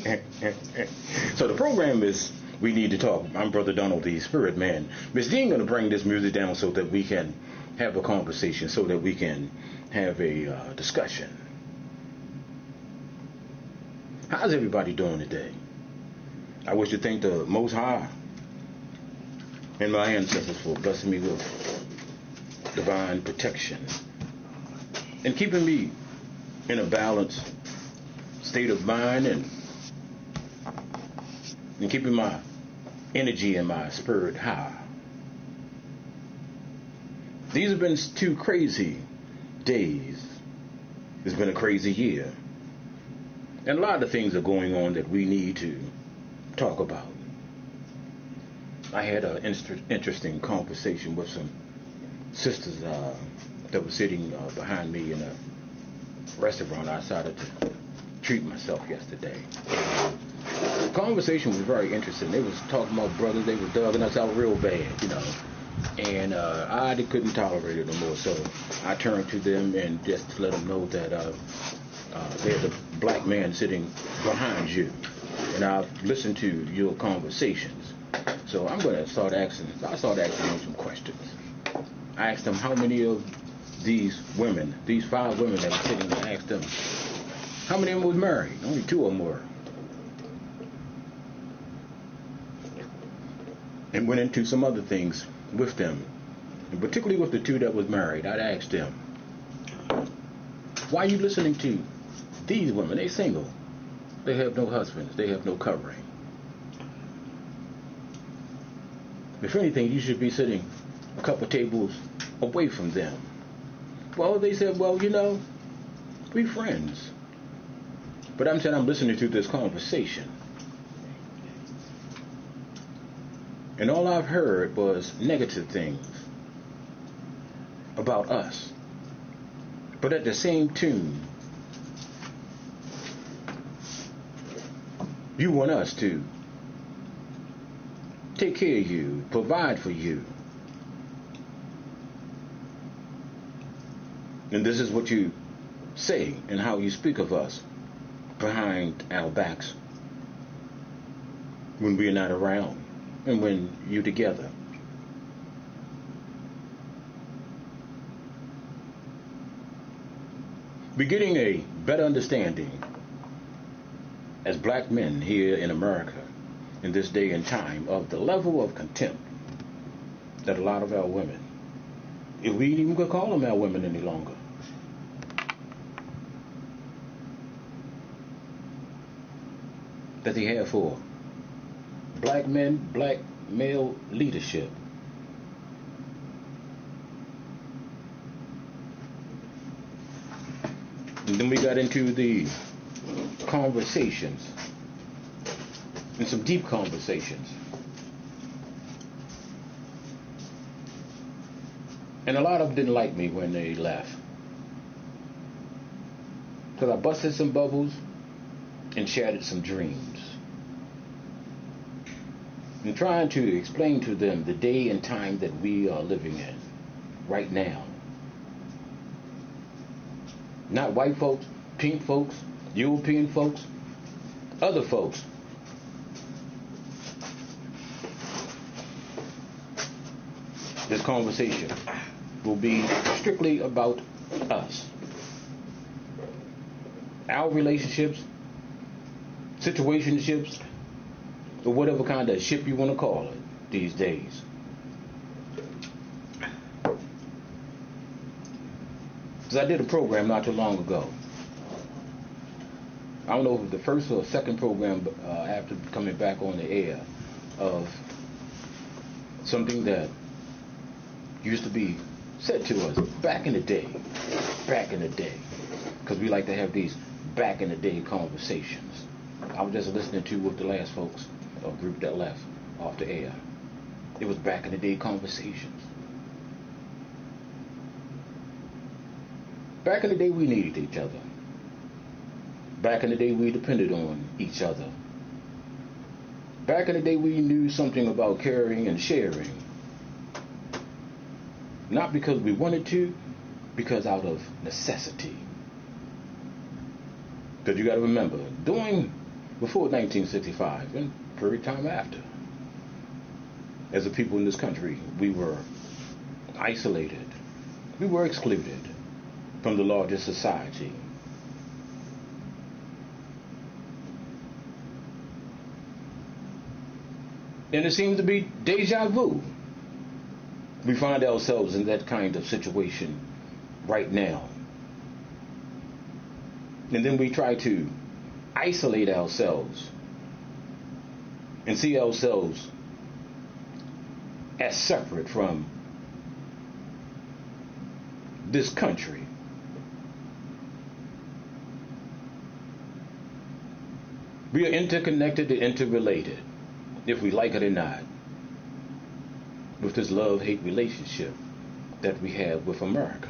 So the program is We Need to Talk. I'm Brother Donald, the Spirit Man. Miss Dean going to bring this music down so that we can have a conversation, so that we can have a discussion. How's everybody doing today? I wish to thank the Most High and my ancestors for blessing me with divine protection and keeping me in a balanced state of mind and keeping my energy and my spirit high. These have been 2 crazy days. It's been a crazy year. And a lot of things are going on that we need to talk about. I had an interesting conversation with some sisters that were sitting behind me in a restaurant. I decided to treat myself yesterday. The conversation was very interesting. They was talking about brothers. They was dogging us out real bad, And I couldn't tolerate it no more. So I turned to them and just let them know that there's a black man sitting behind you. And I've listened to your conversations. So I'm going to start asking them some questions. I asked them how many of these 5 women that were sitting there, I asked them, how many of them was married? Only 2 of them were. And went into some other things with them. And particularly with the 2 that was married, I'd asked them, why are you listening to these women? They single. They have no husbands. They have no covering. If anything, you should be sitting a couple tables away from them. Well, they said, we friends. But I'm saying I'm listening to this conversation. And all I've heard was negative things about us. But at the same tune, you want us to take care of you, provide for you. And this is what you say and how you speak of us behind our backs when we're not around and when you're together. We're getting a better understanding as black men here in America in this day and time of the level of contempt that a lot of our women, if we even could call them our women any longer, that they have for black men, black male leadership. And then we got into the conversations, and some deep conversations. And a lot of them didn't like me when they left, because I busted some bubbles and shattered some dreams. And trying to explain to them the day and time that we are living in right now. Not white folks, pink folks, European folks, other folks. This conversation will be strictly about us. Our relationships, situationships, or whatever kind of ship you want to call it these days. Because I did a program not too long ago. I don't know if it was the first or second program after coming back on the air of something that used to be said to us back in the day, because we like to have these back in the day conversations. I was just listening to with the last folks, a group that left off the air. It was back in the day conversations. Back in the day we needed each other. Back in the day we depended on each other. Back in the day we knew something about caring and sharing. Not because we wanted to, because out of necessity. Because you got to remember, during before 1965 and period time after. As a people in this country, we were isolated. We were excluded from the larger society. And it seems to be deja vu. We find ourselves in that kind of situation right now. And then we try to isolate ourselves and see ourselves as separate from this country. We are interconnected and interrelated, if we like it or not, with this love-hate relationship that we have with America.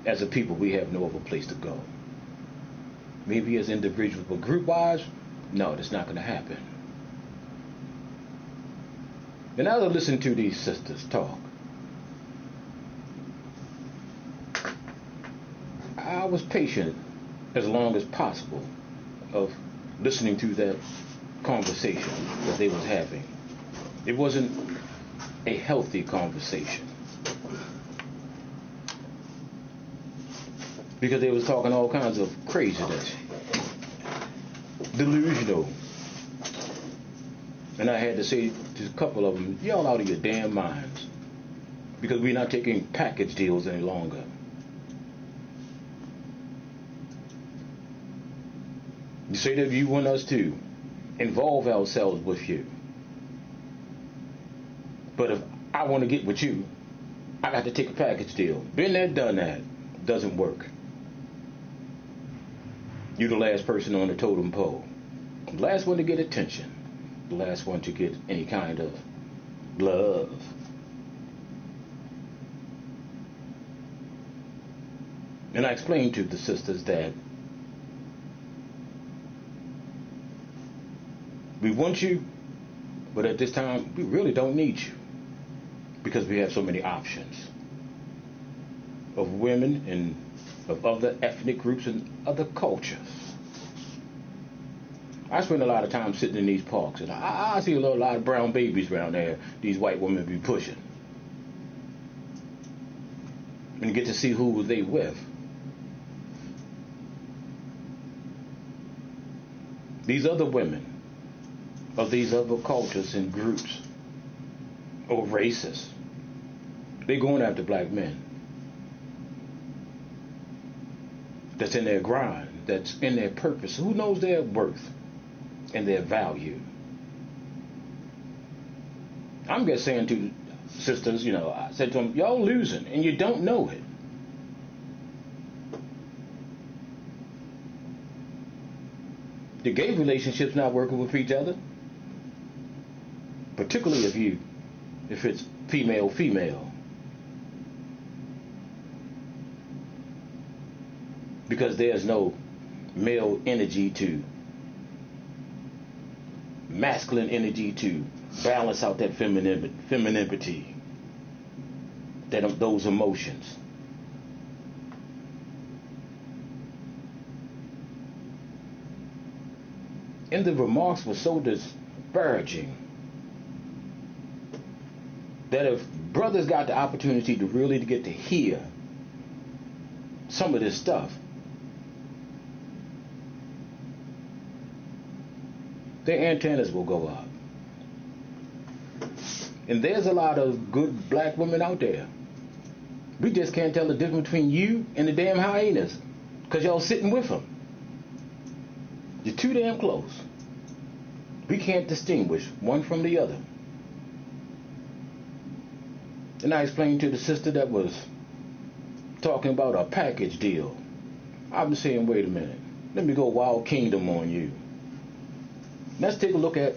As a people, we have no other place to go. Maybe as individuals, but group-wise, no, that's not going to happen. And as I listen to these sisters talk, I was patient as long as possible of listening to that conversation that they was having. It wasn't a healthy conversation, because they was talking all kinds of craziness, delusional. And I had to say to a couple of them, y'all out of your damn minds, because we're not taking package deals any longer. You say that you want us to involve ourselves with you, but if I want to get with you, I got to take a package deal. Been there, done that. Doesn't work. You're the last person on the totem pole. The last one to get attention. The last one to get any kind of love. And I explained to the sisters that we want you, but at this time, we really don't need you, because we have so many options of women and of other ethnic groups and other cultures. I spend a lot of time sitting in these parks, and I see a lot of brown babies around there these white women be pushing. And get to see who they with. These other women of these other cultures and groups or races, they're going after black men. That's in their grind, that's in their purpose. Who knows their worth and their value? I'm just saying to sisters, I said to them, y'all losing and you don't know it. The gay relationship's not working with each other, particularly if it's female, because there's no male energy to masculine energy to balance out that femininity, those emotions. And the remarks were so disparaging that if brothers got the opportunity to really get to hear some of this stuff, their antennas will go up. And there's a lot of good black women out there. We just can't tell the difference between you and the damn hyenas, because y'all sitting with them. You're too damn close. We can't distinguish one from the other. And I explained to the sister that was talking about a package deal. I'm saying, wait a minute. Let me go Wild Kingdom on you. Let's take a look at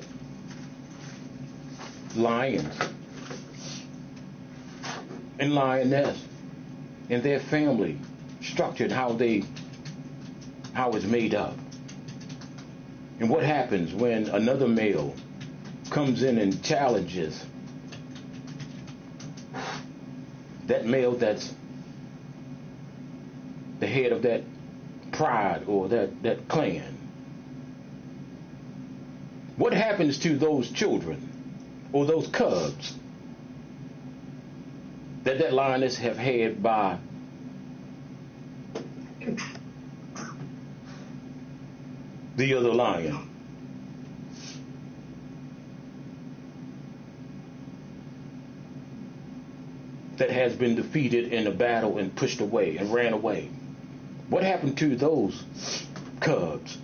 lions and lioness and their family structure and how it's made up. And what happens when another male comes in and challenges that male that's the head of that pride or that clan. What happens to those children or those cubs that lioness have had by the other lion? That has been defeated in a battle and pushed away and ran away. What happened to those cubs?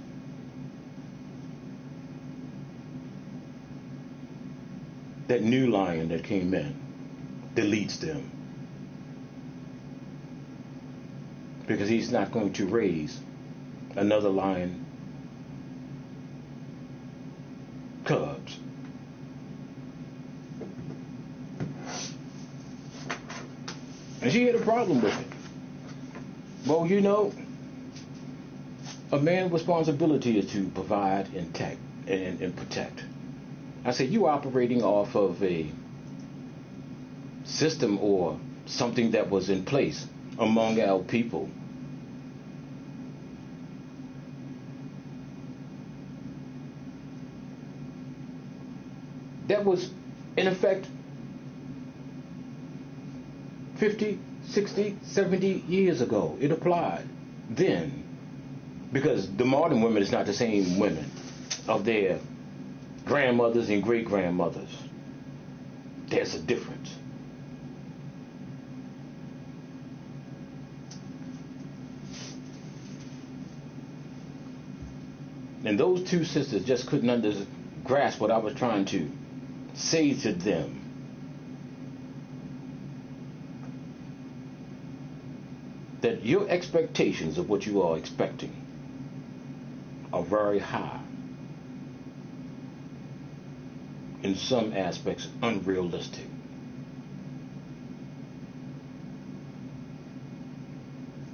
That new lion that came in deletes them. Because he's not going to raise another lion cubs. And she had a problem with it. Well, you know, a man's responsibility is to provide and protect. I said, you operating off of a system or something that was in place among our people. That was in effect 50, 60, 70 years ago. It applied then. Because the modern women is not the same women of their grandmothers and great-grandmothers. There's a difference. And those two sisters just couldn't grasp what I was trying to say to them. That your expectations of what you are expecting are very high. In some aspects, unrealistic.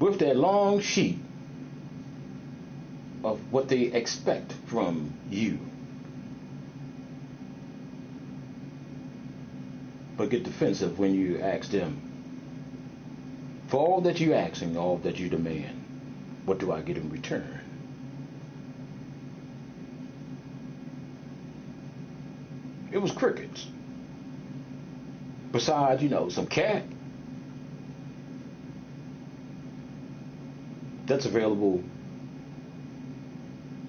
With that long sheet of what they expect from you. But get defensive when you ask them, for all that you ask and all that you demand, what do I get in return? It was crickets. Besides, some cat that's available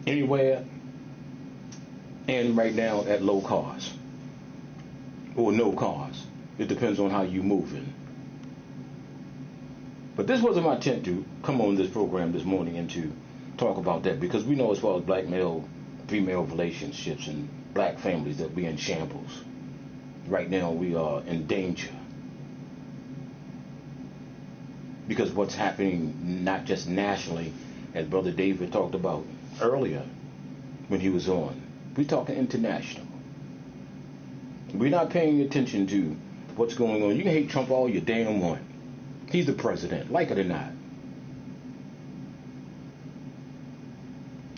anywhere and right now at low cost or no cost. It depends on how you're moving. But this wasn't my intent to come on this program this morning and to talk about that, because we know as far as black male-female relationships and black families that we're in shambles. Right now we are in danger. Because what's happening not just nationally, as Brother David talked about earlier when he was on, we're talking international. We're not paying attention to what's going on. You can hate Trump all you damn want. He's the president, like it or not.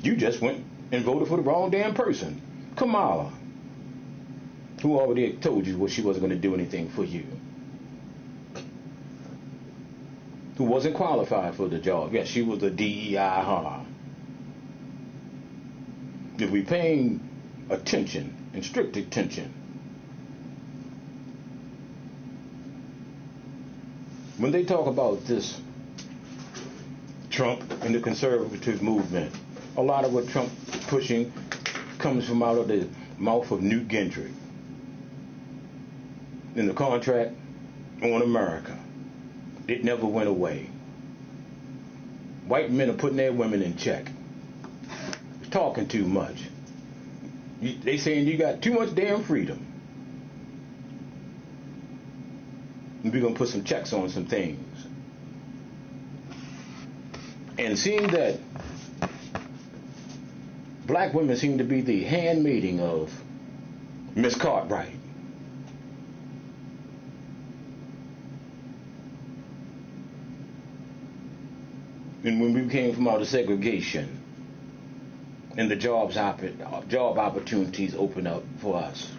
You just went and voted for the wrong damn person. Kamala, who already told you she wasn't going to do anything for you. Who wasn't qualified for the job. Yes, she was a DEI. If we're paying attention, and strict attention, when they talk about this Trump and the conservative movement, a lot of what Trump pushing comes from out of the mouth of Newt Gingrich in the contract on America. It never went away. White men are putting their women in check. Talking too much. They saying you got too much damn freedom. And we're going to put some checks on some things. And seeing that black women seem to be the handmaiding of Miss Cartwright. And when we came from out of segregation and the job opportunities open up for us.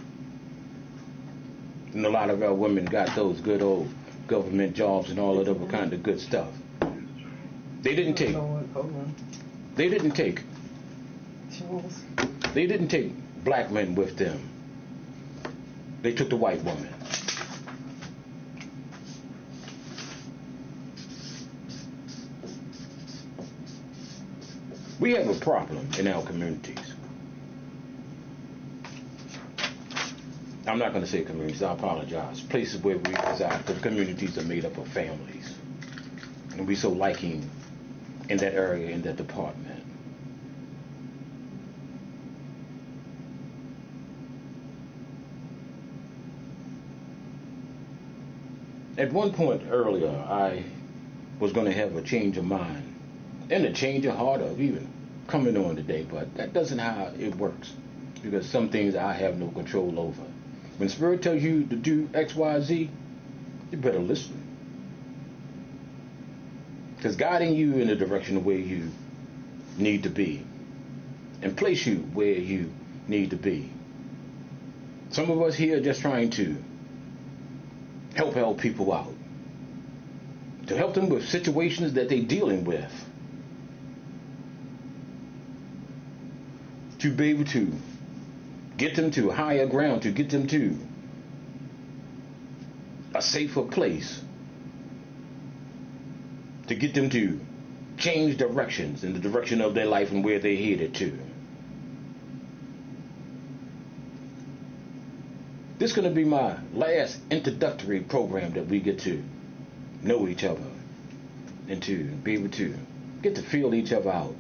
And a lot of our women got those good old government jobs and all of that kind of good stuff. They didn't take black men with them. They took the white woman. We have a problem in our communities. I'm not going to say communities, I apologize. Places where we reside, the communities are made up of families. And we so liking in that area, in that department. At one point earlier, I was going to have a change of mind and a change of heart of even coming on today, but that doesn't how it works, because some things I have no control over. When Spirit tells you to do X, Y, Z, you better listen. Because guiding you in the direction of where you need to be and place you where you need to be. Some of us here are just trying to help people out, to help them with situations that they're dealing with, to be able to get them to higher ground, to get them to a safer place, to get them to change directions in the direction of their life and where they're headed to. This is going to be my last introductory program that we get to know each other and to be able to get to feel each other out.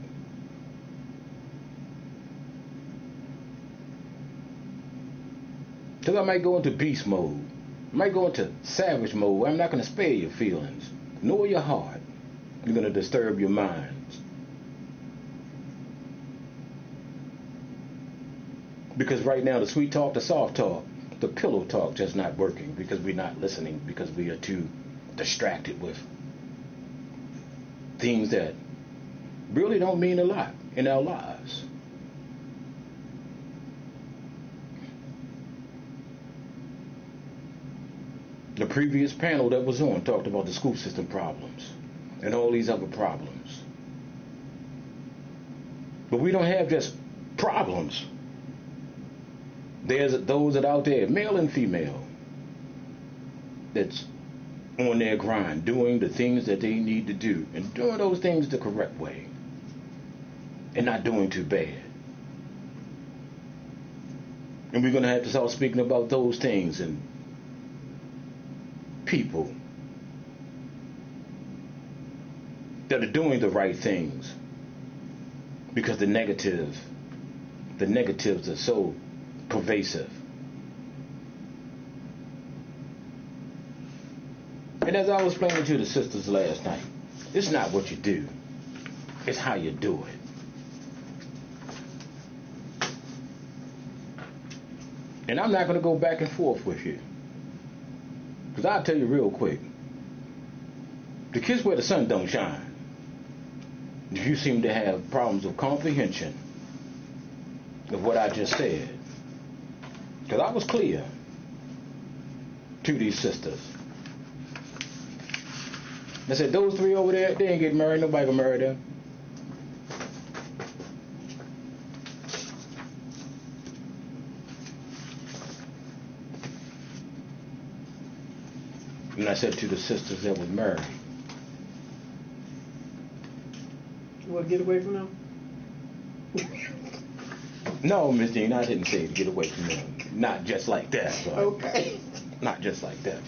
Because I might go into beast mode. I might go into savage mode. I'm not going to spare your feelings, nor your heart. I'm going to disturb your minds. Because right now, the sweet talk, the soft talk, the pillow talk just not working, because we're not listening, because we are too distracted with things that really don't mean a lot in our lives. The previous panel that was on talked about the school system problems and all these other problems. But we don't have just problems. There's those that are out there, male and female, that's on their grind, doing the things that they need to do, and doing those things the correct way, and not doing too bad. And we're going to have to start speaking about those things and people that are doing the right things, because the negatives are so pervasive. And as I was explaining to the sisters last night, it's not what you do, it's how you do it. And I'm not going to go back and forth with you, because I'll tell you real quick, the kids where the sun don't shine, if you seem to have problems of comprehension of what I just said, because I was clear to these sisters. I said, those three over there, they ain't getting married. Nobody gonna marry them. And I said to the sisters that were married, you want to get away from them? no, Miss Jean, I didn't say to get away from them. Not just like that. But Okay. Not just like that.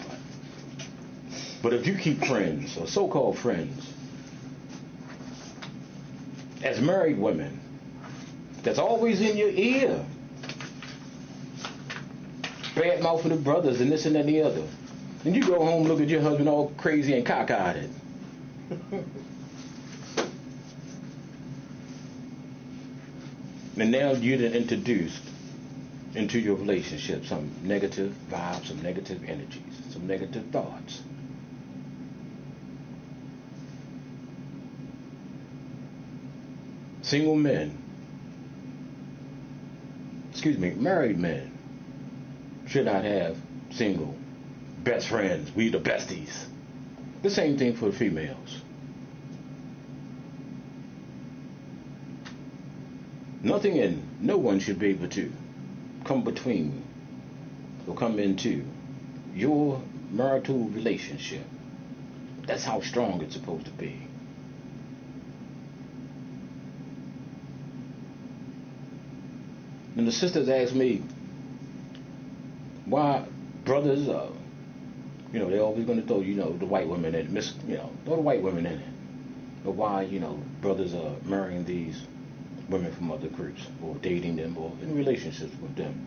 But if you keep friends, or so-called friends, as married women, that's always in your ear, bad mouthing the brothers and this and that and the other, and you go home, look at your husband all crazy and cockeyed. And now you're introduced into your relationship some negative vibes, some negative energies, some negative thoughts. Single men, married men should not have single best friends. We the besties. The same thing for the females. Nothing and no one should be able to come between or come into your marital relationship. That's how strong it's supposed to be. And the sisters ask me why brothers are, they're always going to throw, the white women in it, throw the white women in it. But why, brothers are marrying these women from other groups or dating them or in relationships with them.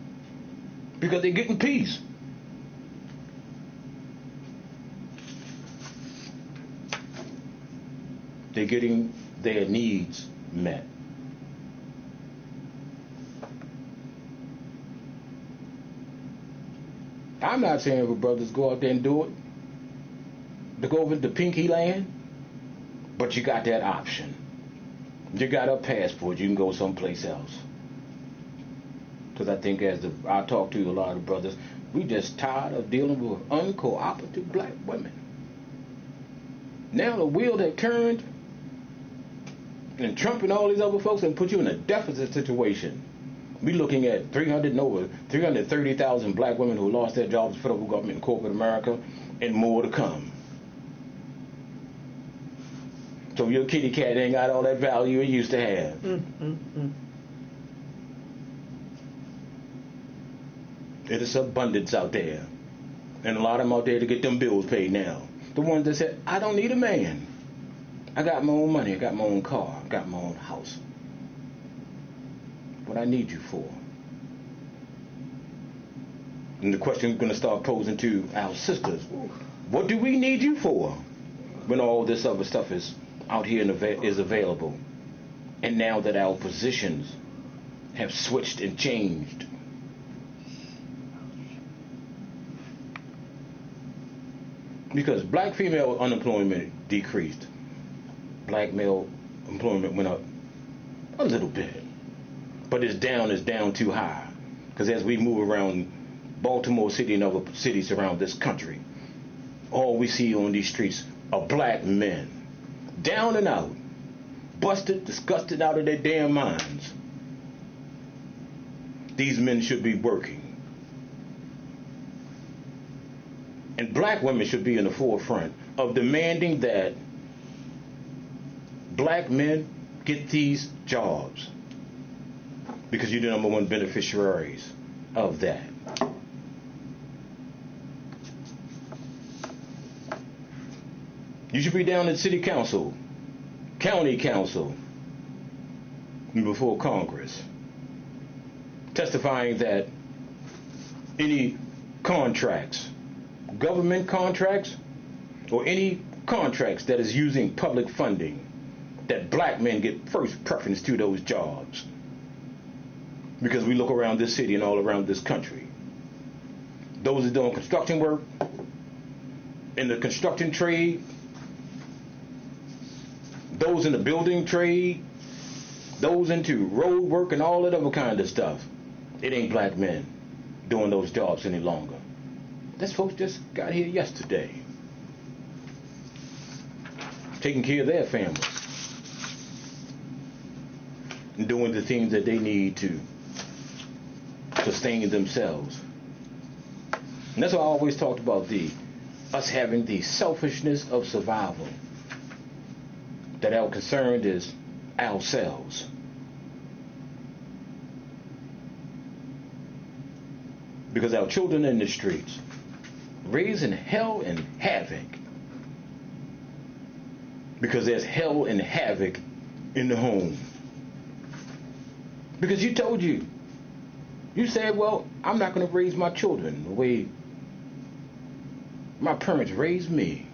Because they're getting peace. They're getting their needs met. I'm not saying for brothers go out there and do it, to go over to Pinky Land, but you got that option. You got a passport, you can go someplace else. Because I think I talk to a lot of brothers, we just tired of dealing with uncooperative black women. Now the wheel that turned, and Trump and all these other folks and put you in a deficit situation. We're looking at 330,000 black women who lost their jobs, federal government, and corporate America, and more to come. So your kitty cat ain't got all that value it used to have. It is abundance out there. And a lot of them out there to get them bills paid now. The ones that said, I don't need a man. I got my own money, I got my own car, I got my own house. What I need you for? And the question we're going to start posing to our sisters, what do we need you for when all this other stuff is out here and is available? And now that our positions have switched and changed. Because black female unemployment decreased. Black male employment went up a little bit. But it's down too high. Because as we move around Baltimore City and other cities around this country, all we see on these streets are black men. Down and out. Busted, disgusted out of their damn minds. These men should be working. And black women should be in the forefront of demanding that black men get these jobs. Because you're the number one beneficiaries of that. You should be down in city council, county council, before Congress, testifying that any contracts, government contracts, or any contracts that is using public funding, that black men get first preference to those jobs. Because we look around this city and all around this country. Those that doing construction work, in the construction trade, those in the building trade, those into road work and all that other kind of stuff. It ain't black men doing those jobs any longer. These folks just got here yesterday. Taking care of their families. And doing the things that they need to sustain themselves. And that's why I always talked about us having the selfishness of survival. That our concern is ourselves. Because our children in the streets, raising hell and havoc. Because there's hell and havoc in the home. Because you said, well, I'm not going to raise my children the way my parents raised me.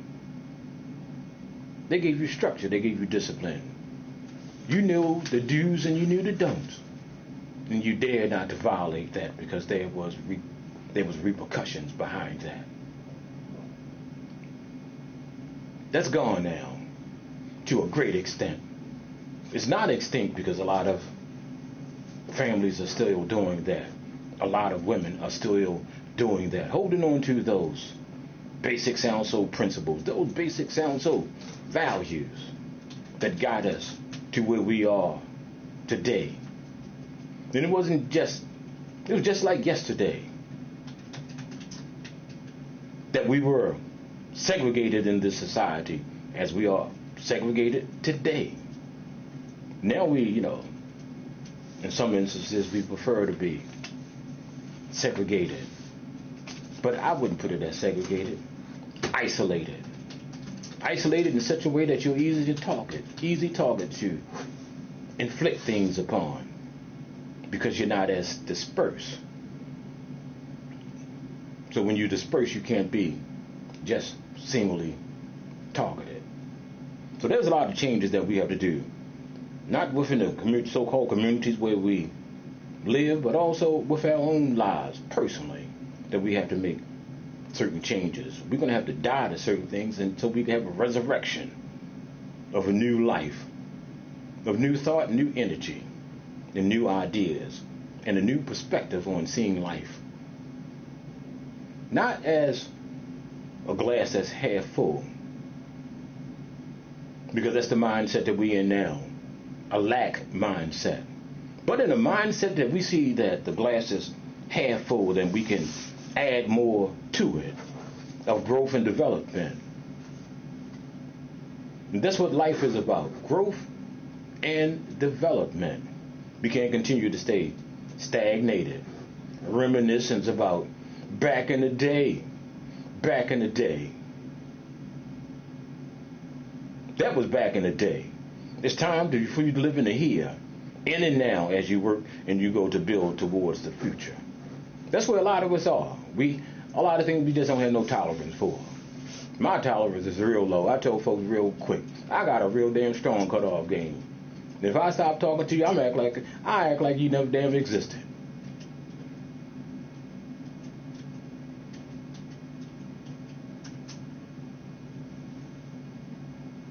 They gave you structure, they gave you discipline. You knew the do's and you knew the don'ts. And you dared not to violate that because there was repercussions behind that. That's gone now to a great extent. It's not extinct because a lot of families are still doing that. A lot of women are still doing that. Holding on to those basic sound soul principles, those basic sound soul values that got us to where we are today. And it wasn't just It was just like yesterday that we were segregated in this society as we are segregated today. Now we, in some instances we prefer to be segregated. But I wouldn't put it as segregated. Isolated. Isolated in such a way that you're easy target to inflict things upon because you're not as dispersed. So when you disperse, you can't be just singly targeted. So there's a lot of changes that we have to do, not within the so-called communities where we live, but also with our own lives personally, that we have to make certain changes. We're going to have to die to certain things until we can have a resurrection of a new life, of new thought, new energy, and new ideas, and a new perspective on seeing life. Not as a glass that's half full, because that's the mindset that we're in now, a lack mindset. But in a mindset that we see that the glass is half full, then we can add more to it of growth and development. And that's what life is about, growth and development. We can't continue to stay stagnated. Reminiscence about back in the day. That was back in the day. It's time for you to live in the here, in and now, as you work and you go to build towards the future. That's where a lot of us are. A lot of things we just don't have no tolerance for. My tolerance is real low. I tell folks real quick, I got a real damn strong cutoff game. If I stop talking to you, I act like you never damn existed.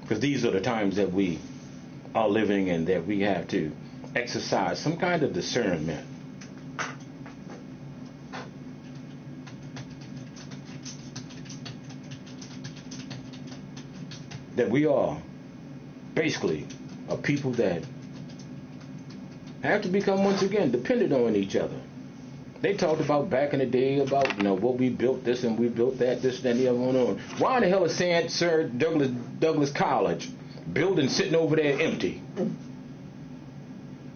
Because these are the times that we are living in, that we have to exercise some kind of discernment. That we are basically a people that have to become once again dependent on each other. They talked about back in the day about what we built this and we built that, this and the other one. Why in the hell is Sir Douglas College building sitting over there empty?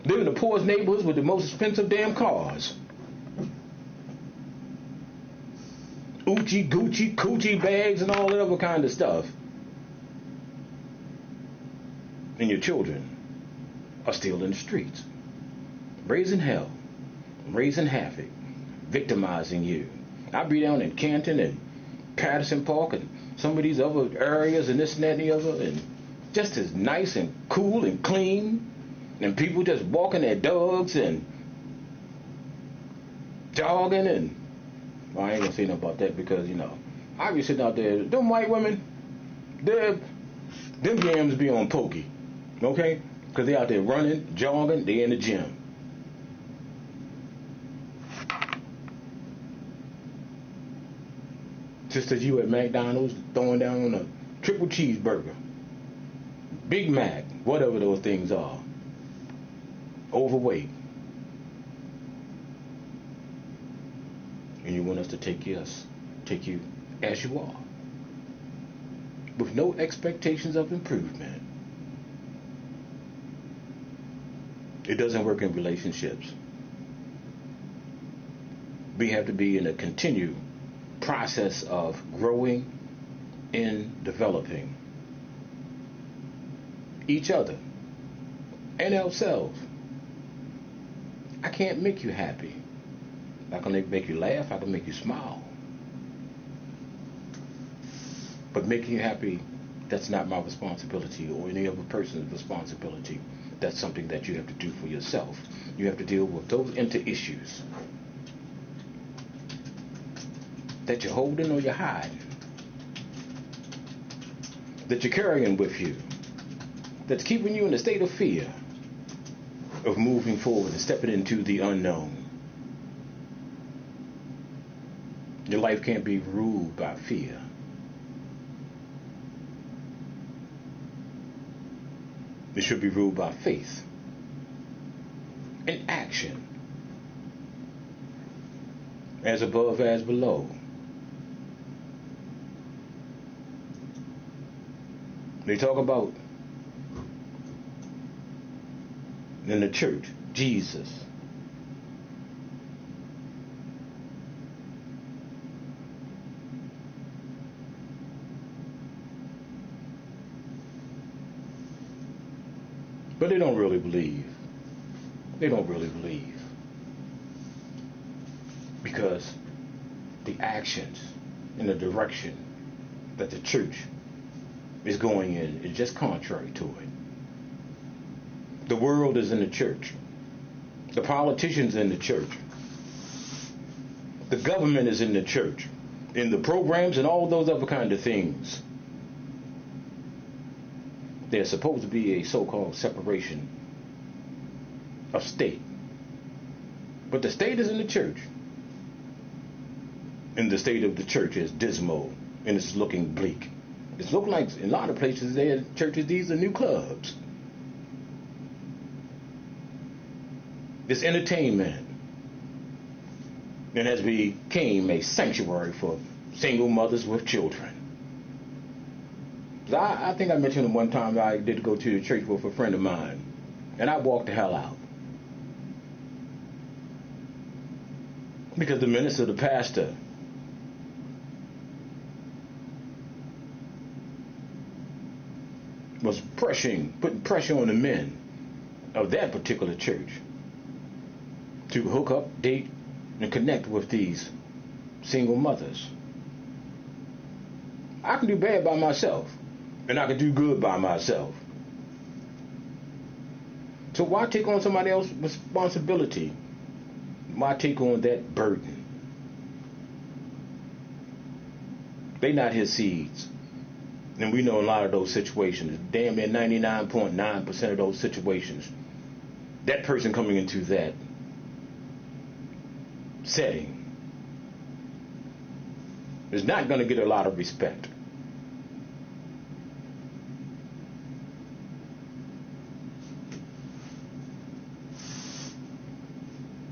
Live in the poorest neighborhoods with the most expensive damn cars. Oochie, Gucci, Coochie bags and all that other kind of stuff. And your children are still in the streets, raising hell, raising havoc, victimizing you. I'll be down in Canton and Patterson Park and some of these other areas and this and that and the other, and just as nice and cool and clean, and people just walking their dogs and jogging and, well, I ain't gonna say nothing about that because, I be sitting out there, them white women, them yams be on pokey, okay? Because they out there running, jogging, they in the gym. Just as you at McDonald's throwing down on a triple cheeseburger, Big Mac, whatever those things are, overweight. And you want us to take you as you are, with no expectations of improvement. It doesn't work in relationships. We have to be in a continued process of growing and developing each other and ourselves. I can't make you happy. I can make you laugh, I can make you smile. But making you happy, that's not my responsibility or any other person's responsibility. That's something that you have to do for yourself. You have to deal with those issues that you're holding or you're hiding, that you're carrying with you, that's keeping you in a state of fear of moving forward and stepping into the unknown. Your life can't be ruled by fear. It should be ruled by faith and action. as above as below. They talk about in the church, Jesus. But they don't really believe. They don't really believe. Because the actions and the direction that the church is going in is just contrary to it. The world is in the church. The politicians in the church. The government is in the church. In the programs and all those other kind of things. There's supposed to be a so-called separation of state. But the state is in the church. And the state of the church is dismal and it's looking bleak. It's looking like in a lot of places there, churches, these are new clubs. It's entertainment. And has became a sanctuary for single mothers with children. I think I mentioned one time I did go to the church with a friend of mine. And I walked the hell out. Because the minister, the pastor, was putting pressure on the men of that particular church to hook up, date, and connect with these single mothers. I can do bad by myself, and I can do good by myself. So why take on somebody else's responsibility? Why take on that burden? They not his seeds. And we know a lot of those situations, damn near 99.9% of those situations, that person coming into that setting is not going to get a lot of respect.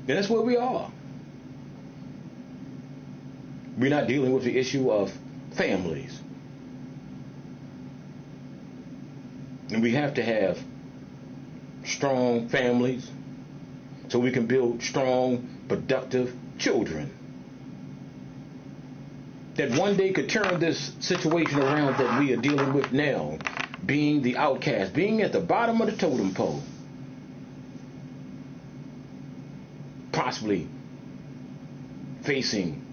And that's where we are. We're not dealing with the issue of families. And we have to have strong families so we can build strong, productive children that one day could turn this situation around that we are dealing with now, being the outcast, being at the bottom of the totem pole, possibly facing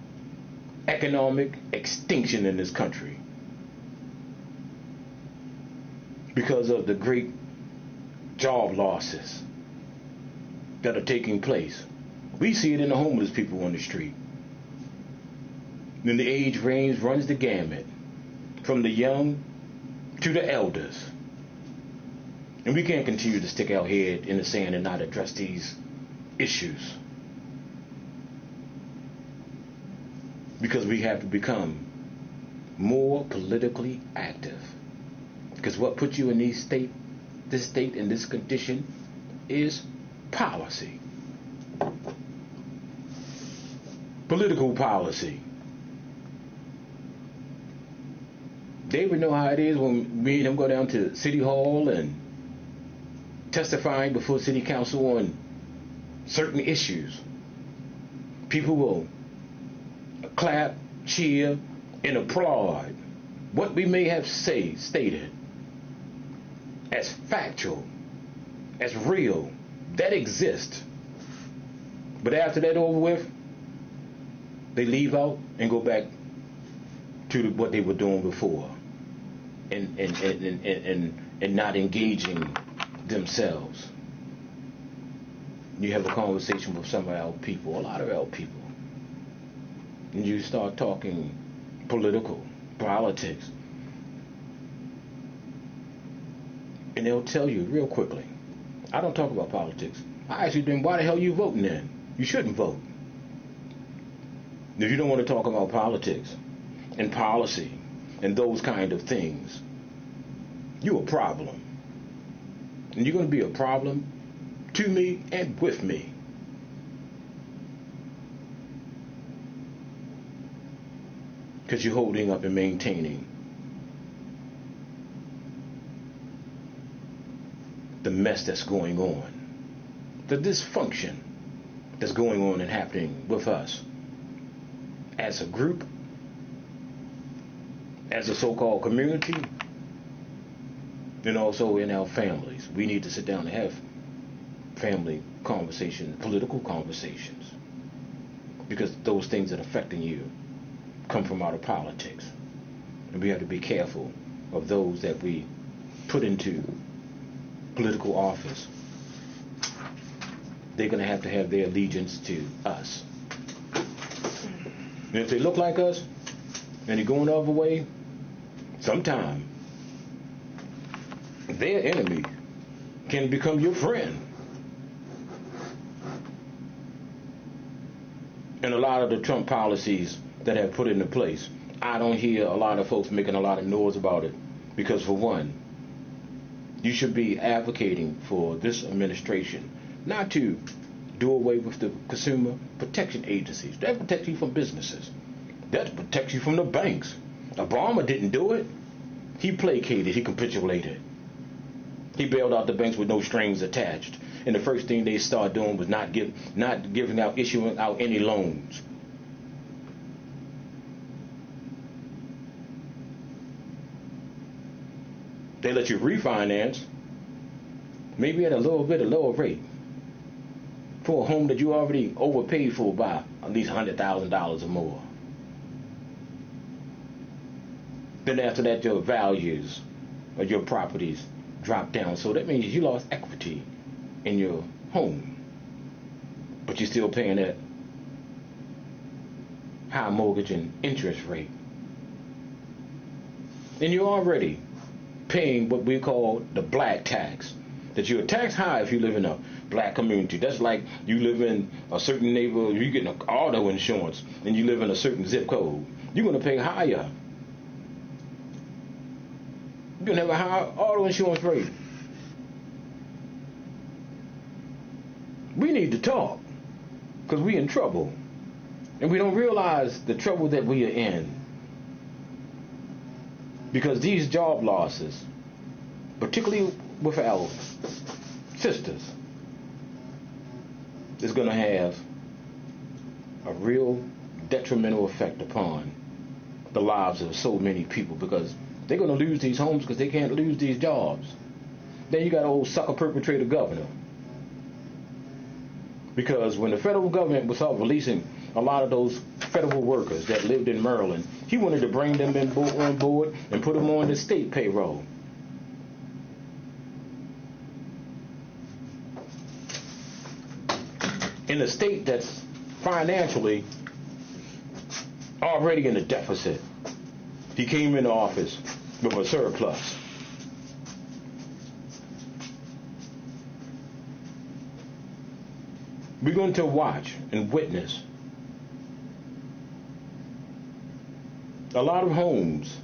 economic extinction in this country because of the great job losses that are taking place. We see it in the homeless people on the street. And the age range runs the gamut, from the young to the elders. And we can't continue to stick our head in the sand and not address these issues. Because we have to become more politically active. Because what puts you in this state and this condition is policy. Political policy. David know how it is when me and him go down to City Hall and testifying before City Council on certain issues. People will clap, cheer, and applaud what we may have stated as factual, as real, that exists. But after that over with, they leave out and go back to what they were doing before, and not engaging themselves. You have a conversation with some of our people, a lot of our people, and you start talking politics, and they'll tell you real quickly, I don't talk about politics. I ask you then, why the hell are you voting then? You shouldn't vote. If you don't want to talk about politics and policy and those kind of things, you're a problem. And you're going to be a problem to me and with me. because you're holding up and maintaining the mess that's going on, the dysfunction that's going on and happening with us as a group, as a so-called community, and also in our families. We need to sit down and have family conversations, political conversations, because those things that are affecting you come from out of politics. And we have to be careful of those that we put into political office. They're going to have their allegiance to us. And if they look like us and they're going the other way, sometime their enemy can become your friend. And a lot of the Trump policies that have put into place, I don't hear a lot of folks making a lot of noise about it, because for one, you should be advocating for this administration not to do away with the consumer protection agencies. That protects you from businesses. That protects you from the banks. Obama didn't do it. He placated. He capitulated. He bailed out the banks with no strings attached. And the first thing they started doing was not issuing out any loans. They let you refinance, maybe at a little bit of lower rate, for a home that you already overpaid for by at least $100,000 or more. Then after that, your values of your properties drop down. So that means you lost equity in your home, but you're still paying that high mortgage and interest rate. And you're already paying what we call the black tax, that you're taxed high if you live in a black community. That's like you live in a certain neighborhood, you get an auto insurance, and you live in a certain zip code. You're going to pay higher. You're going to have a higher auto insurance rate. We need to talk, because we're in trouble, and we don't realize the trouble that we are in. Because these job losses, particularly with our sisters, is going to have a real detrimental effect upon the lives of so many people, because they're going to lose these homes because they can't lose these jobs. Then you got old sucker perpetrator governor. Because when the federal government was releasing a lot of those federal workers that lived in Maryland, he wanted to bring them on board and put them on the state payroll. In a state that's financially already in a deficit, he came into office with a surplus. We're going to watch and witness a lot of homes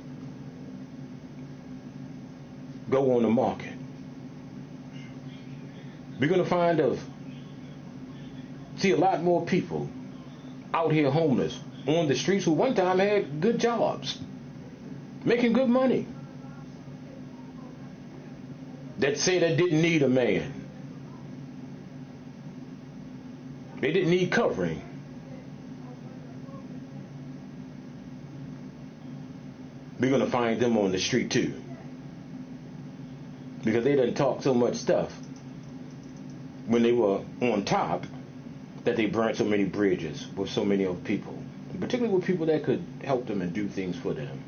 go on the market. We're going to see a lot more people out here homeless on the streets who one time had good jobs, making good money, that say they didn't need a man. They didn't need covering. We're going to find them on the street too, because they done talk so much stuff when they were on top that they burnt so many bridges with so many other people, particularly with people that could help them and do things for them,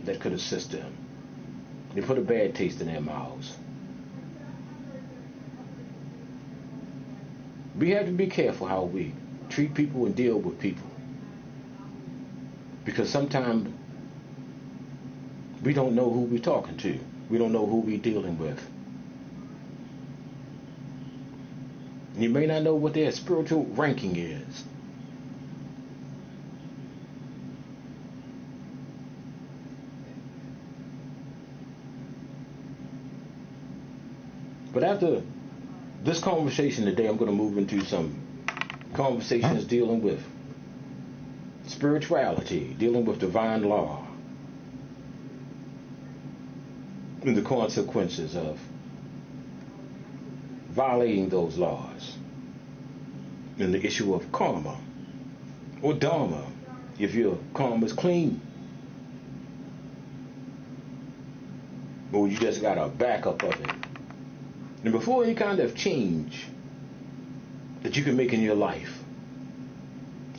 that could assist them. They put a bad taste in their mouths. We have to be careful how we treat people and deal with people, because sometimes we don't know who we're talking to. We don't know who we're dealing with. You may not know what their spiritual ranking is. But after this conversation today, I'm going to move into some conversations dealing with spirituality, dealing with divine law, and the consequences of violating those laws, and the issue of karma or dharma, if your karma is clean, or you just got a backup of it. And before any kind of change that you can make in your life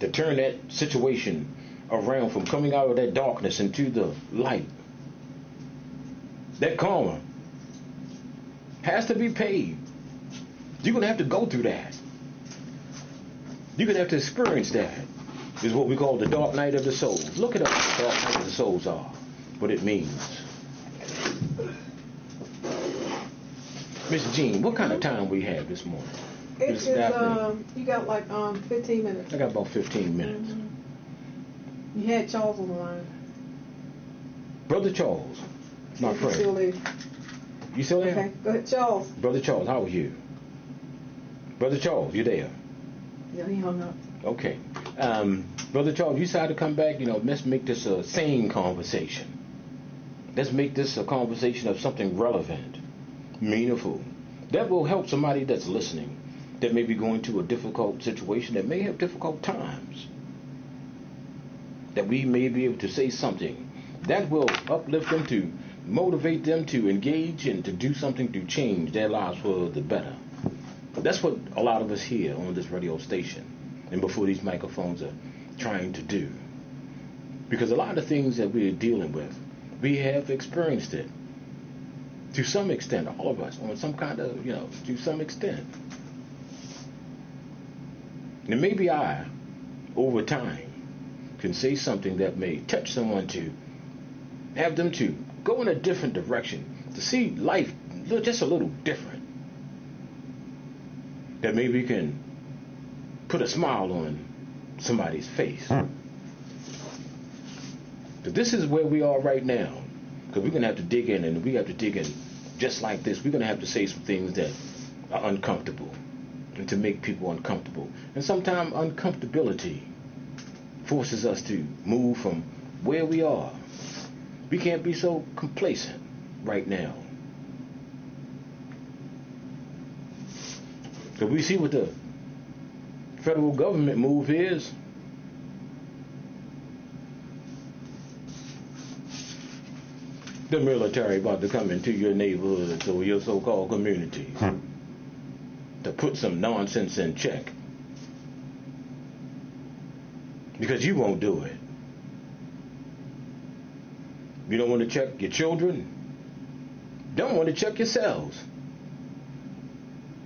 to turn that situation around from coming out of that darkness into the light, that karma has to be paid. You're going to have to go through that. You're going to have to experience that. It's what we call the dark night of the soul. Look it up, what the dark night of the souls are, what it means. Miss Jean, what kind of time we have this morning? It is, you got like 15 minutes. I got about 15 minutes. Mm-hmm. You had Charles on the line. Brother Charles, my friend. Still there. You still there? Okay, go ahead, Charles. Brother Charles, how are you? Brother Charles, you there? Yeah, he hung up. Okay. Brother Charles, you decided to come back. Let's make this a sane conversation. Let's make this a conversation of something relevant, meaningful, that will help somebody that's listening, that may be going through a difficult situation, that may have difficult times, that we may be able to say something that will uplift them, to motivate them to engage and to do something to change their lives for the better. That's what a lot of us here on this radio station and before these microphones are trying to do. Because a lot of things that we're dealing with, we have experienced it. To some extent, all of us, on some kind of, to some extent. And maybe I, over time, can say something that may touch someone, to have them to go in a different direction, to see life just a little different. That maybe can put a smile on somebody's face. But this is where we are right now. Because we're going to have to dig in, and we have to dig in just like this. We're going to have to say some things that are uncomfortable, and to make people uncomfortable. And sometimes uncomfortability forces us to move from where we are. We can't be so complacent right now. Because we see what the federal government move is. The military about to come into your neighborhoods or your so-called communities to put some nonsense in check. Because you won't do it. You don't want to check your children. Don't want to check yourselves.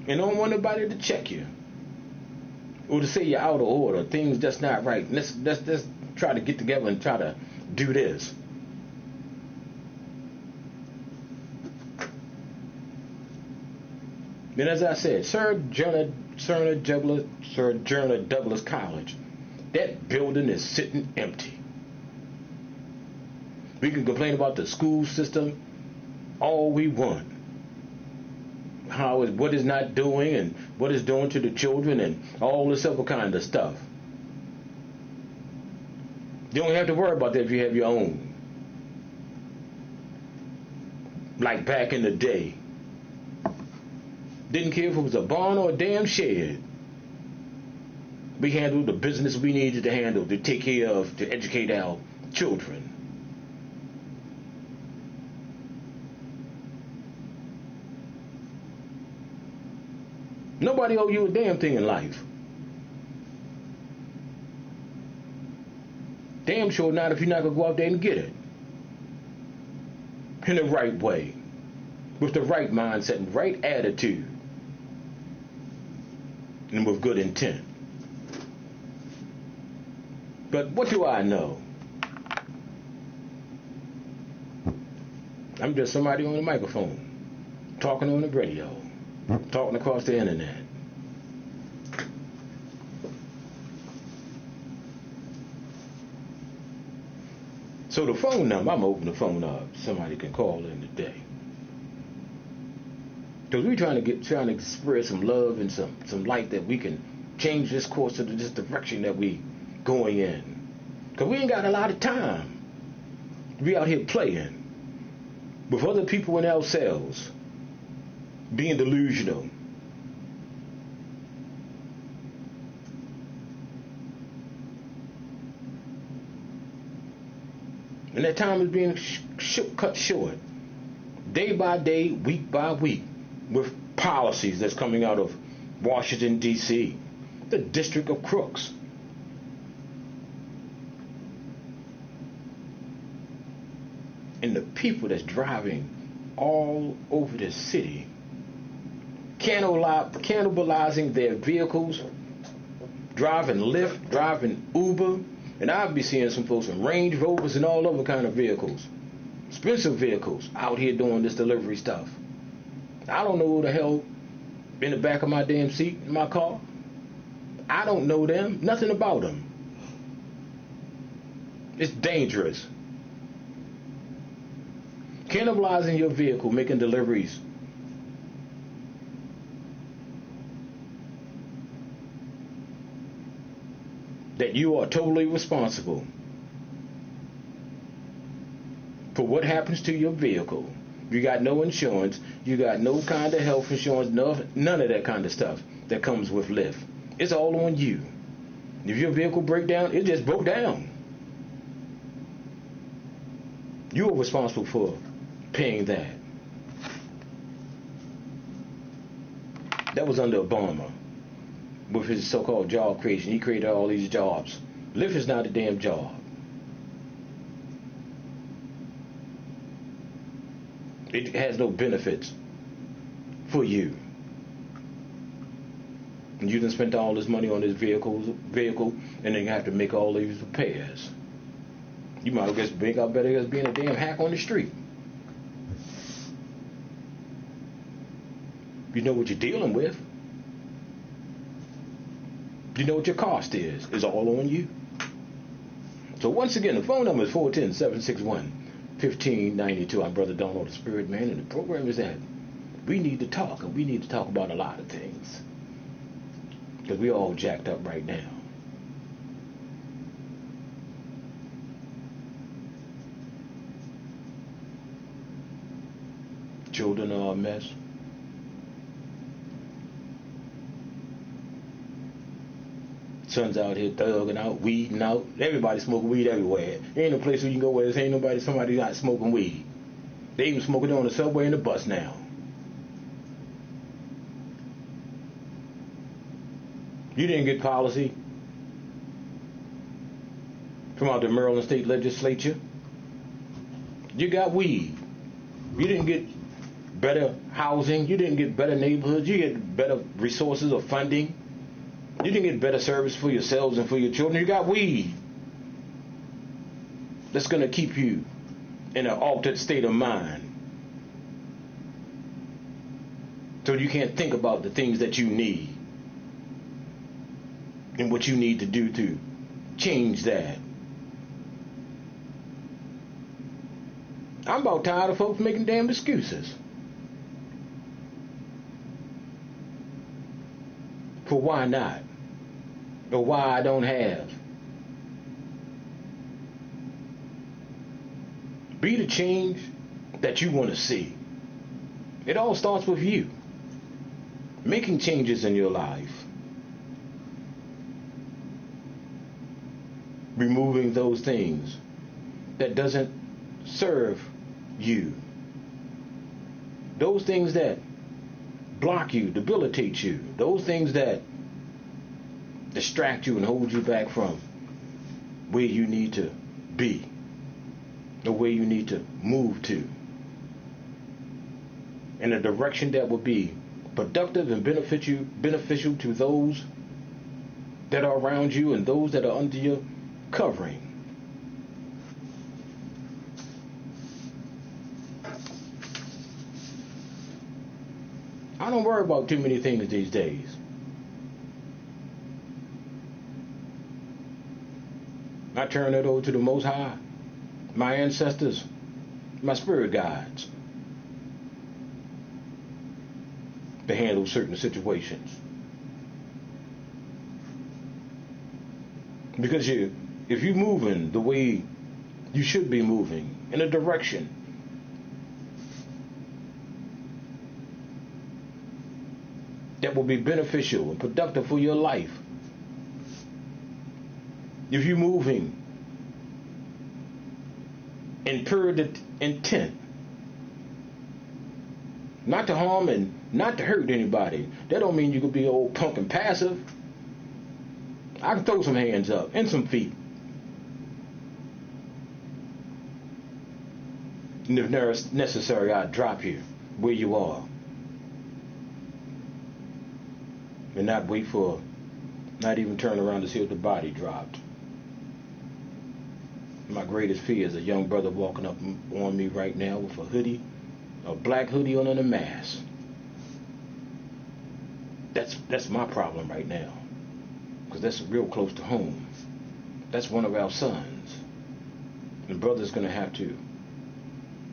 And don't want nobody to check you. Or to say you're out of order. Things just not right. Let's try to get together and try to do this. And as I said, Sojourner Douglas College, that building is sitting empty. We can complain about the school system all we want. What it's not doing and what it's doing to the children and all this other kind of stuff. You don't have to worry about that if you have your own. Like back in the day. Didn't care if it was a barn or a damn shed. We handled the business we needed to handle, to take care of, to educate our children. Nobody owe you a damn thing in life. Damn sure not if you're not going to go out there and get it. In the right way. With the right mindset and right attitude. And with good intent. But what do I know? I'm just somebody on the microphone. Talking on the radio. Talking across the internet. So the phone number, I'm opening the phone up. Somebody can call in today. Because we're trying to spread some love and some light that we can change this course to this direction that we going in. Because we ain't got a lot of time to be out here playing with other people and ourselves, being delusional. And that time is being cut short, day by day, week by week, with policies that's coming out of Washington, D.C., the District of Crooks. And the people that's driving all over the city, cannibalizing their vehicles, driving Lyft, driving Uber, and I'll be seeing some folks in Range Rovers and all other kind of vehicles, expensive vehicles, out here doing this delivery stuff. I don't know who the hell in the back of my damn seat in my car. I don't know them, nothing about them. It's dangerous. Cannibalizing your vehicle, making deliveries. That you are totally responsible for what happens to your vehicle. You got no insurance. You got no kind of health insurance. None of that kind of stuff that comes with Lyft. It's all on you. If your vehicle breaks down, it just broke down. You are responsible for paying that. That was under Obama with his so-called job creation. He created all these jobs. Lyft is not a damn job. It has no benefits for you. And you done spent all this money on this vehicle, and then you have to make all these repairs. You might as well make out better as being a damn hack on the street. You know what you're dealing with. You know what your cost is. It's all on you. So once again, the phone number is 410-761-1592. I'm Brother Donald, the Spirit Man, and the program is that we need to talk, and we need to talk about a lot of things. Because we're all jacked up right now. Children are a mess. Sons out here thugging out, weeding out. Everybody smoking weed everywhere. Ain't no place where you can go where there ain't somebody not smoking weed. They even smoking on the subway and the bus now. You didn't get policy from out the Maryland State Legislature. You got weed. You didn't get better housing. You didn't get better neighborhoods. You get better resources or funding. You didn't get better service for yourselves and for your children. You got weed. That's going to keep you in an altered state of mind. So you can't think about the things that you need and what you need to do to change that. I'm about tired of folks making damn excuses for why not, or why I don't have. Be the change that you want to see. It all starts with you making changes in your life, removing those things that doesn't serve you, those things that block you, debilitate you, those things that distract you and hold you back from where you need to be, the way you need to move to, in a direction that will be productive and beneficial to those that are around you and those that are under your covering. I don't worry about too many things these days. I turn it over to the Most High, my ancestors, my spirit guides, to handle certain situations. Because you if you're moving the way you should be moving, in a direction that will be beneficial and productive for your life, if you're moving in pure intent, not to harm and not to hurt anybody, that don't mean you could be old punk and passive. I can throw some hands up and some feet. And if necessary, I'll drop you where you are. And not wait for, not even turn around to see if the body dropped. My greatest fear is a young brother walking up on me right now with a hoodie, a black hoodie on and a mask. That's my problem right now. Because that's real close to home. That's one of our sons. And brother's going to have to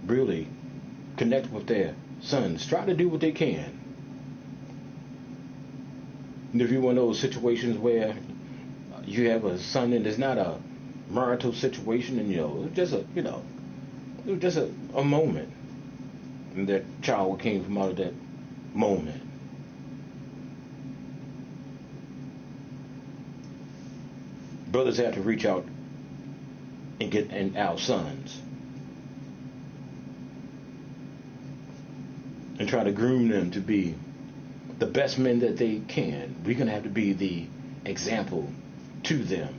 really connect with their sons. Try to do what they can. And if you're one of those situations where you have a son and it's not a marital situation, and it was just a moment, and that child came from out of that moment. Brothers have to reach out and get our sons and try to groom them to be the best men that they can. We're going to have to be the example to them.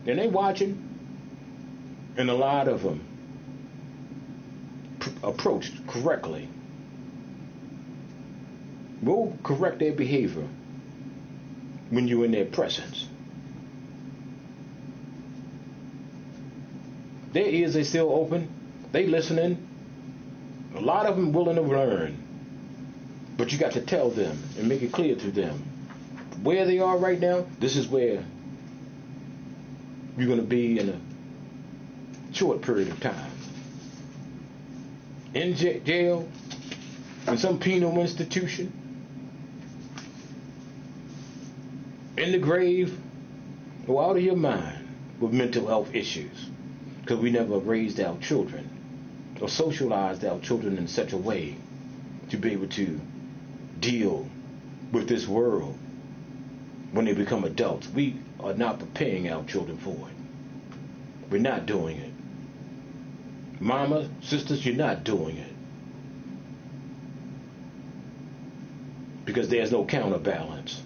And they watching, and a lot of them approached correctly will correct their behavior when you're in their presence. Their ears are still open. They listening. A lot of them willing to learn. But you got to tell them and make it clear to them where they are right now. This is where you're going to be in a short period of time. In jail, in some penal institution, in the grave, or out of your mind with mental health issues. Because we never raised our children or socialized our children in such a way to be able to deal with this world when they become adults. We are not preparing our children for it. We're not doing it. Mama, sisters, you're not doing it. Because there's no counterbalance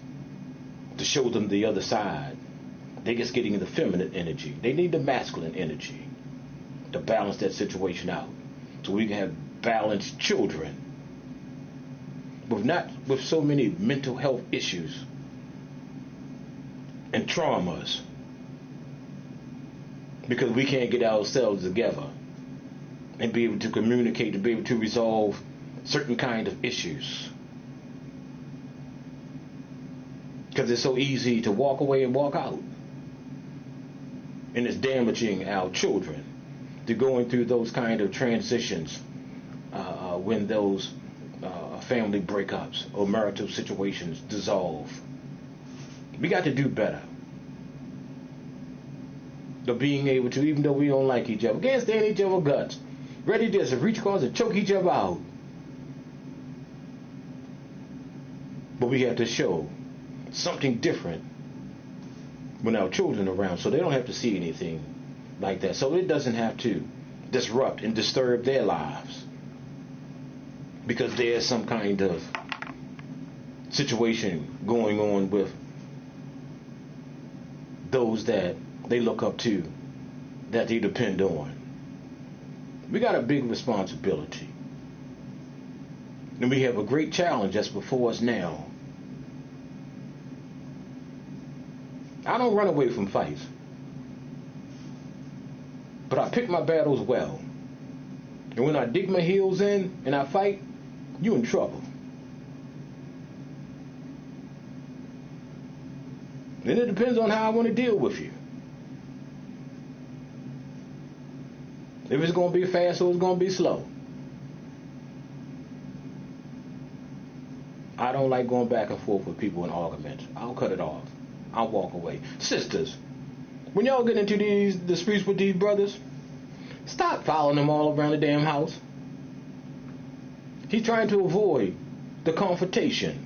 to show them the other side. They're just getting the feminine energy. They need the masculine energy to balance that situation out, so we can have balanced children with so many mental health issues and traumas, because we can't get ourselves together and be able to communicate, to be able to resolve certain kind of issues. Because it's so easy to walk away and walk out. And it's damaging our children to going through those kind of transitions when those family breakups or marital situations dissolve. We got to do better. Of being able to, even though we don't like each other, can't stand each other's guts, ready to reach across and choke each other out. But we have to show something different when our children are around, so they don't have to see anything like that, so it doesn't have to disrupt and disturb their lives because there's some kind of situation going on with those that they look up to, that they depend on. We got a big responsibility, and we have a great challenge that's before us now. I don't run away from fights, but I pick my battles well. And when I dig my heels in and I fight, you in trouble. And it depends on how I want to deal with you. If it's going to be fast or it's going to be slow. I don't like going back and forth with people in arguments. I'll cut it off. I'll walk away. Sisters, when y'all get into these disputes with these brothers, stop following them all around the damn house. He's trying to avoid the confrontation.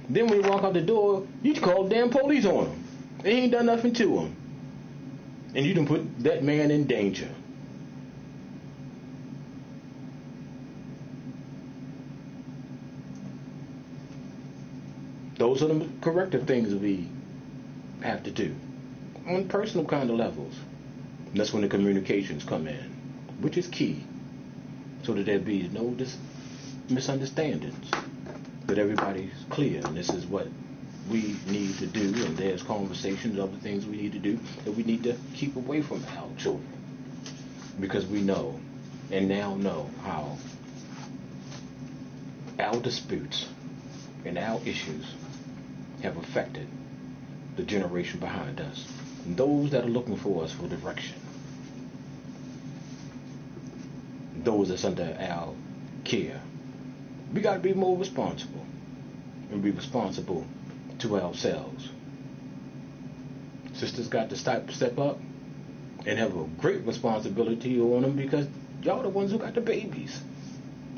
Then when you walk out the door, you call the damn police on him. They ain't done nothing to him. And you done put that man in danger. Those are the corrective things we have to do on personal kind of levels. And that's when the communications come in, which is key, so that there be no misunderstandings, that everybody's clear, and this is what we need to do, and there's conversations of the things we need to do that we need to keep away from our children, because we know, and now know, how our disputes and our issues have affected the generation behind us, and those that are looking for us for direction, those that's under our care. We got to be more responsible, and be responsible to ourselves. Sisters got to step up and have a great responsibility on them, because y'all the ones who got the babies.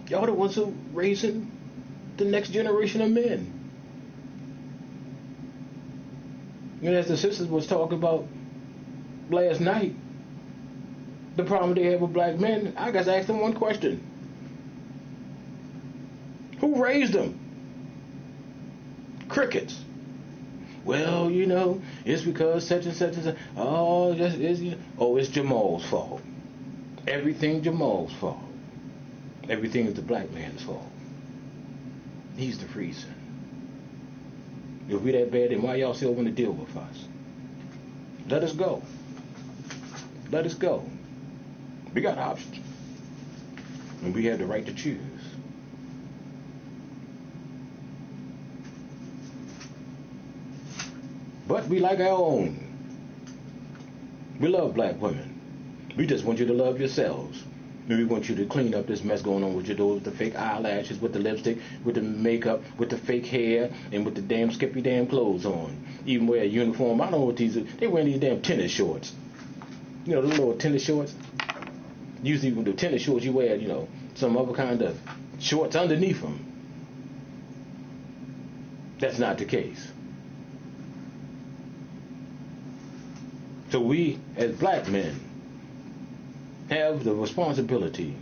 Y'all the ones who raising the next generation of men. And as the sisters was talking about last night, the problem they have with black men, I guess I asked them one question. Who raised them? Crickets. Well, you know, it's because such and such and such. Oh, it's Jamal's fault. Everything Jamal's fault. Everything is the black man's fault. He's the reason. If we that bad, then why y'all still want to deal with us? Let us go. Let us go. We got options. And we have the right to choose. But we like our own. We love black women. We just want you to love yourselves. And we want you to clean up this mess going on with with the fake eyelashes, with the lipstick, with the makeup, with the fake hair, and with the damn skippy damn clothes on. Even wear a uniform. I don't know what these are. They wear these damn tennis shorts. You know, the little tennis shorts. Usually with the tennis shorts you wear, you know, some other kind of shorts underneath them. That's not the case. So we, as black men, have the responsibility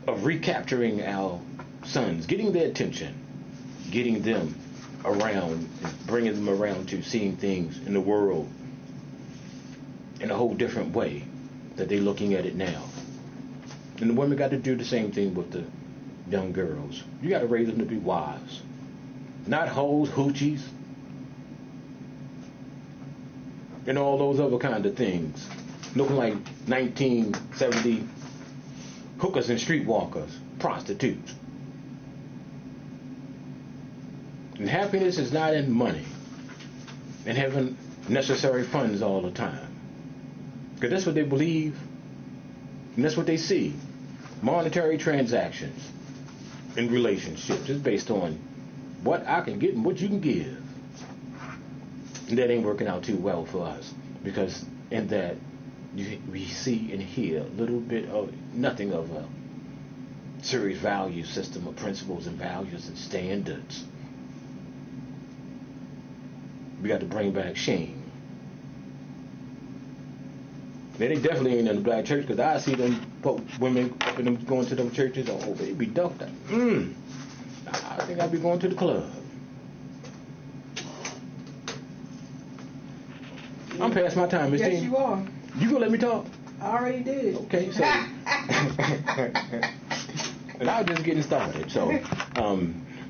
of recapturing our sons, getting their attention, getting them around, bringing them around to seeing things in the world in a whole different way that they're looking at it now. And the women got to do the same thing with the young girls. You got to raise them to be wives, not hoes, hoochies, and all those other kind of things, looking like 1970 hookers and streetwalkers, prostitutes. And happiness is not in money and having necessary funds all the time. Because that's what they believe, and that's what they see. Monetary transactions in relationships is based on what I can get and what you can give. And that ain't working out too well for us, because in that we see and hear a little bit of nothing of a serious value system of principles and values and standards. We got to bring back shame. They definitely ain't in the black church, because I see them women up in them going to them churches. Oh, they be ducked out. I think I'll be going to the club. I'm past my time, Miss Yes, Jean. you are. You gonna let me talk? I already did. Okay, so and I was just getting started. So,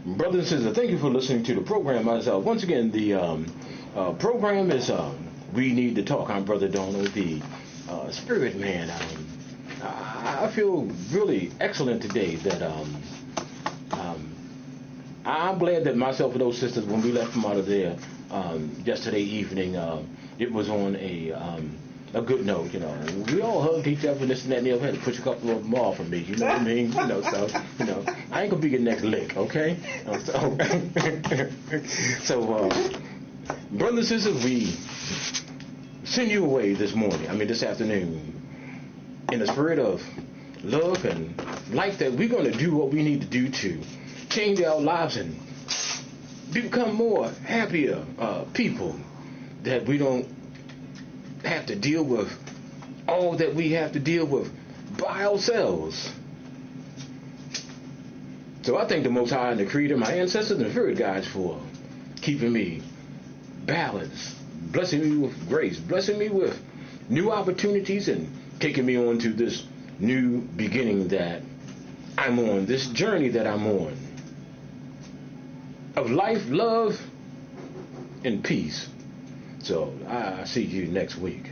brothers and sisters, thank you for listening to the program. Once again, the program is We Need to Talk. I'm Brother Donald, the spirit man. I feel really excellent today that I'm glad that myself and those sisters, when we left from out of there yesterday evening, it was on a good note, you know. We all hugged each other and this and that and the other. Had to push a couple of them off from me, you know what I mean? You know, so, you know, I ain't gonna be your next lick, okay? So, brothers and sisters, we send you away this afternoon, in the spirit of love and life, that we're gonna do what we need to do to change our lives and become more happier people, that we don't have to deal with all that we have to deal with by ourselves. So I thank the Most High and the Creator, my ancestors and spirit guides, for keeping me balanced, blessing me with grace, blessing me with new opportunities, and taking me on to this new beginning that I'm on, this journey that I'm on, of life, love, and peace. So I see you next week.